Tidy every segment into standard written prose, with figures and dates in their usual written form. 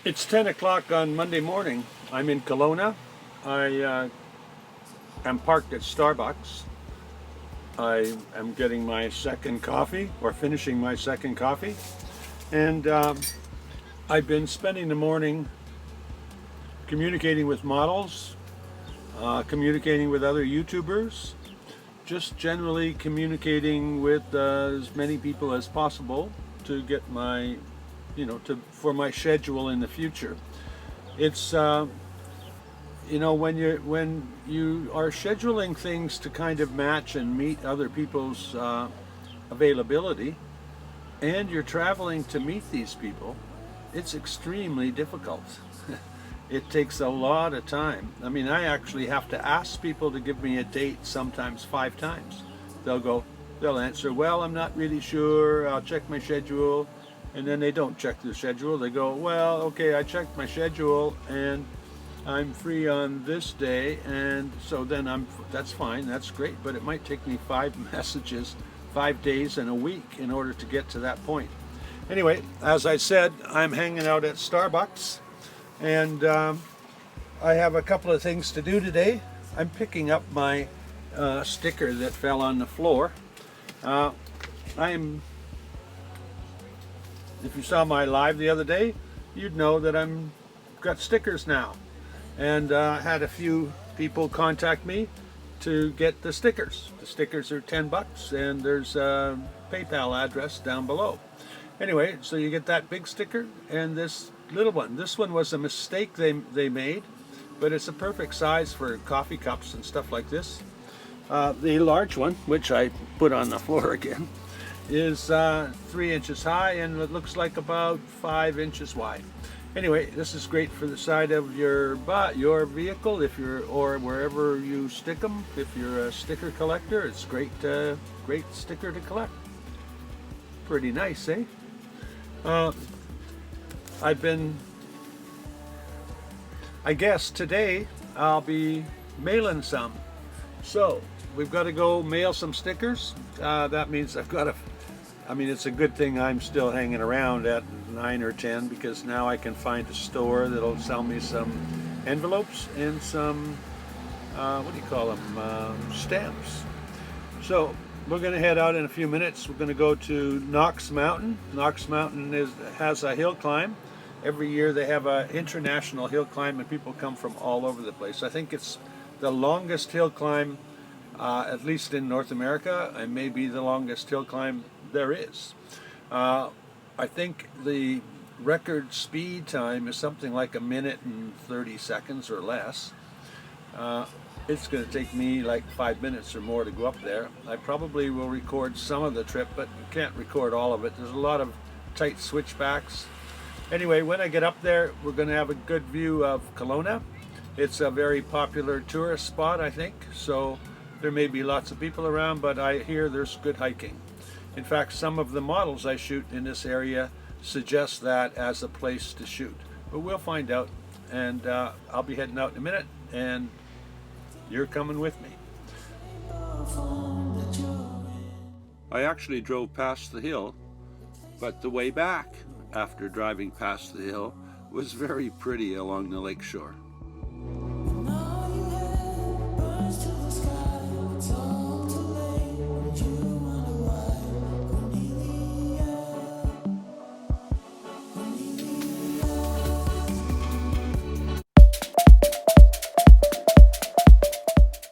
It's 10 o'clock on Monday morning. I'm in Kelowna. I am parked at Starbucks. I am getting my second coffee, or finishing my second coffee. And I've been spending the morning communicating with models, communicating with other YouTubers, just generally communicating with as many people as possible to get my, for my schedule in the future. It's when you are scheduling things to kind of match and meet other people's availability, and you're traveling to meet these people, it's extremely difficult. It takes a lot of time. I mean, I actually have to ask people to give me a date sometimes 5 times. They'll answer, well, I'm not really sure, I'll check my schedule. And then they don't check the schedule. They go, well, okay, I checked my schedule and I'm free on this day. And so then that's fine, that's great. But it might take me 5 messages, 5 days and a week in order to get to that point. Anyway, as I said, I'm hanging out at Starbucks. And I have a couple of things to do today. I'm picking up my sticker that fell on the floor. If you saw my live the other day, you'd know that I'm got stickers now. And I had a few people contact me to get the stickers. The stickers are $10 and there's a PayPal address down below. Anyway, so you get that big sticker and this little one. This one was a mistake they made, but it's a perfect size for coffee cups and stuff like this. The large one, which I put on the floor again, is 3 inches high and it looks like about 5 inches wide. Anyway, this is great for the side of your vehicle, or wherever you stick them. If you're a sticker collector, it's great sticker to collect. Pretty nice, eh? I guess today I'll be mailing some. So we've got to go mail some stickers. That means it's a good thing I'm still hanging around at 9 or 10, because now I can find a store that'll sell me some envelopes and some, stamps. So we're going to head out in a few minutes. We're going to go to Knox Mountain. Knox Mountain has a hill climb. Every year they have an international hill climb and people come from all over the place. I think it's the longest hill climb, at least in North America, and maybe the longest hill climb there is. I think the record speed time is something like 1 minute and 30 seconds or less. It's going to take me like 5 minutes or more to go up there. I probably will record some of the trip, but you can't record all of it. There's a lot of tight switchbacks. Anyway, when I get up there, we're going to have a good view of Kelowna. It's a very popular tourist spot, I think, so there may be lots of people around, but I hear there's good hiking. In fact, some of the models I shoot in this area suggest that as a place to shoot. But we'll find out, and I'll be heading out in a minute, and you're coming with me. I actually drove past the hill, but the way back after driving past the hill was very pretty along the lake shore.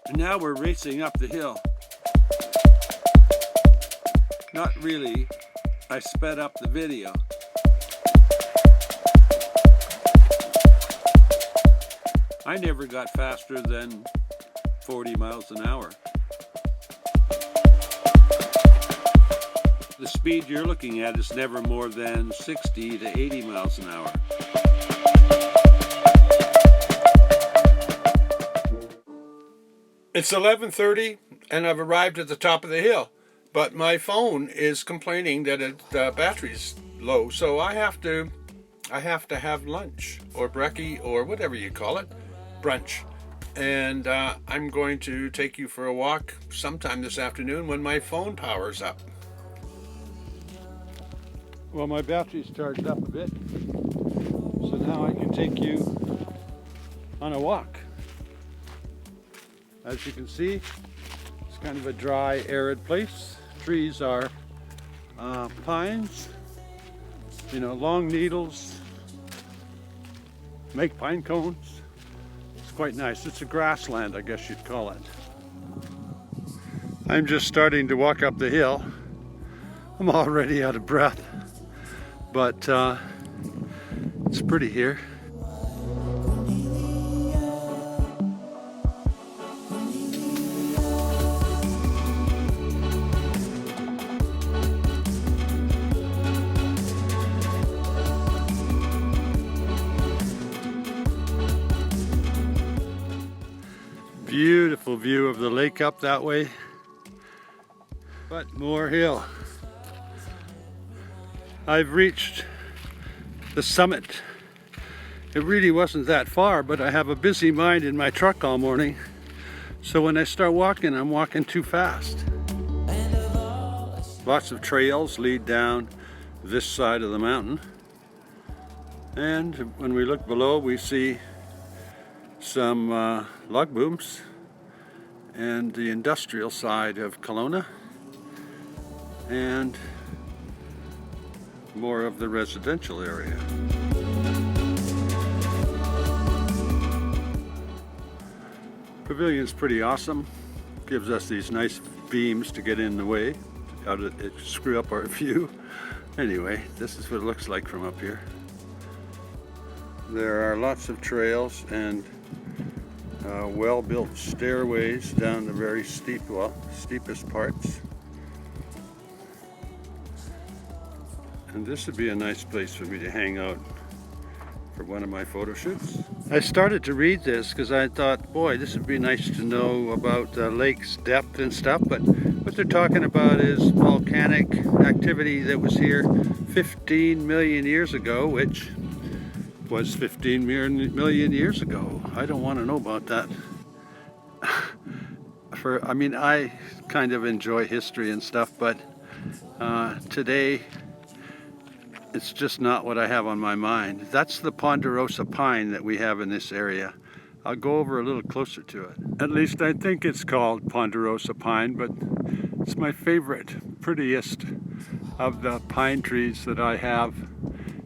And now we're racing up the hill. Not really. I sped up the video. I never got faster than 40 miles an hour. The speed you're looking at is never more than 60 to 80 miles an hour. It's 11:30 and I've arrived at the top of the hill, but my phone is complaining that the battery's low, so I have to have lunch or brekkie or whatever you call it, brunch. And I'm going to take you for a walk sometime this afternoon when my phone powers up. Well, my battery's charged up a bit, so now I can take you on a walk. As you can see, it's kind of a dry, arid place. Trees are pines, you know, long needles, make pine cones. It's quite nice. It's a grassland, I guess you'd call it. I'm just starting to walk up the hill. I'm already out of breath, but it's pretty here. Beautiful view of the lake up that way, but more hill. I've reached the summit. It really wasn't that far, but I have a busy mind in my truck all morning, so when I start walking, I'm walking too fast. Lots of trails lead down this side of the mountain, and when we look below, we see some log booms and the industrial side of Kelowna and more of the residential area. Pavilion's pretty awesome. Gives us these nice beams to get in the way, screw up our view. Anyway, this is what it looks like from up here. There are lots of trails and well-built stairways down the very steepest parts. And this would be a nice place for me to hang out for one of my photo shoots. I started to read this because I thought, boy, this would be nice to know about the lake's depth and stuff, but what they're talking about is volcanic activity that was here 15 million years ago, which was 15 million years ago. I don't want to know about that. I mean, I kind of enjoy history and stuff, but today it's just not what I have on my mind. That's the ponderosa pine that we have in this area. I'll go over a little closer to it. At least I think it's called ponderosa pine, but it's my favorite, prettiest of the pine trees that I have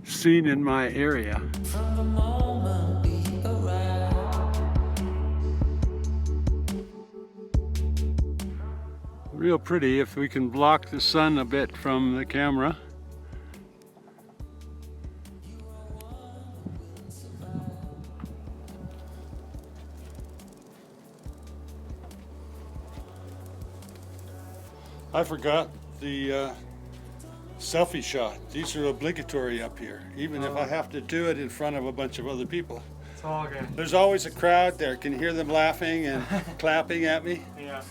seen in my area. Real pretty if we can block the sun a bit from the camera. I forgot the selfie shot. These are obligatory up here, even if I have to do it in front of a bunch of other people. It's all good. There's always a crowd there. Can you hear them laughing and clapping at me? Yeah.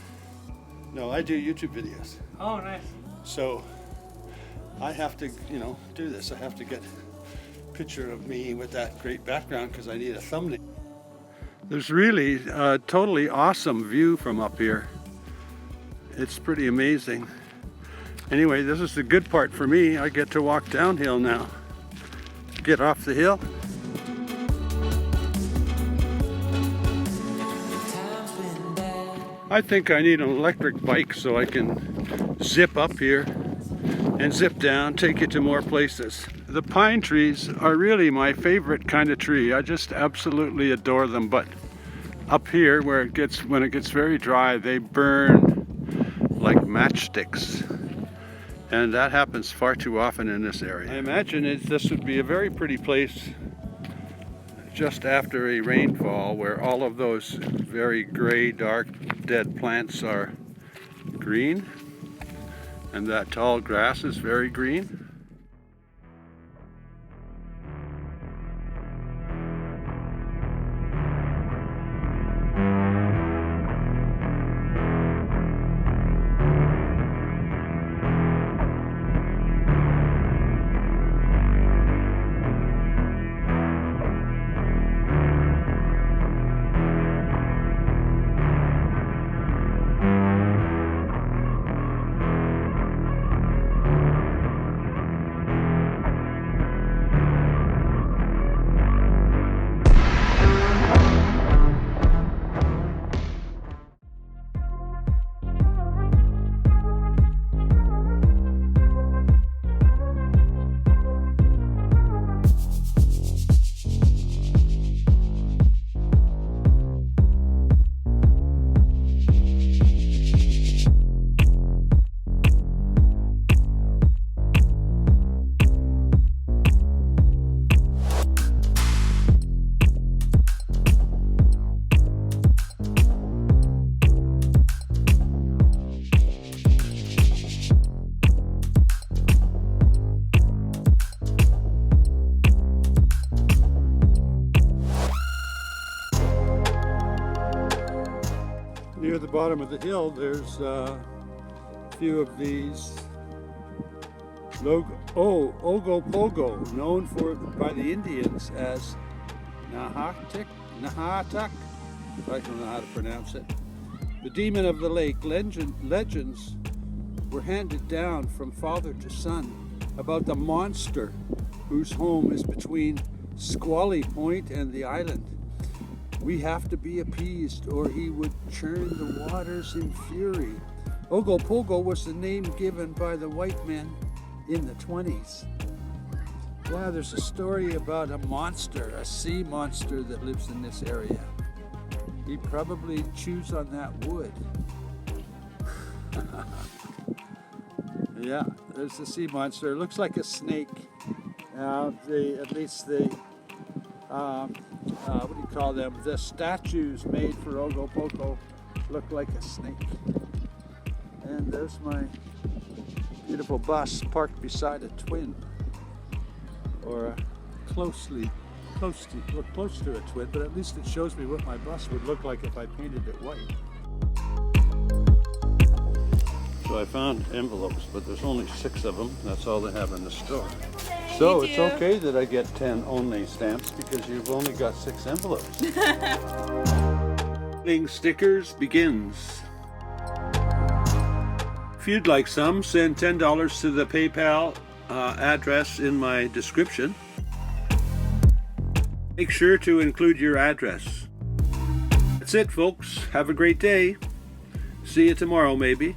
No, I do YouTube videos. Oh, nice. So I have to, you know, do this. I have to get a picture of me with that great background because I need a thumbnail. There's really a totally awesome view from up here. It's pretty amazing. Anyway, this is the good part for me. I get to walk downhill now. Get off the hill. I think I need an electric bike so I can zip up here and zip down, take you to more places. The pine trees are really my favorite kind of tree. I just absolutely adore them, but up here when it gets very dry, they burn like matchsticks. And that happens far too often in this area. I imagine this would be a very pretty place just after a rainfall where all of those very gray, dark, dead plants are green and that tall grass is very green. at the bottom of the hill, there's a few of these Ogopogo, known by the Indians as Nahatuk. I don't know how to pronounce it. The demon of the lake. Legends were handed down from father to son about the monster whose home is between Squally Point and the island. We have to be appeased or he would churn the waters in fury. Ogopogo was the name given by the white men in the 20s. Yeah, there's a story about a monster, a sea monster that lives in this area. He probably chews on that wood. Yeah, there's the sea monster. It looks like a snake. What do you call them? The statues made for Ogopogo look like a snake. And there's my beautiful bus parked beside a twin, or close to a twin, but at least it shows me what my bus would look like if I painted it white. So I found envelopes, but there's only 6 of them. That's all they have in the store. So it's okay that I get 10 only stamps because you've only got 6 envelopes. Stickers begins. If you'd like some, send $10 to the PayPal address in my description. Make sure to include your address. That's it, folks. Have a great day. See you tomorrow, maybe.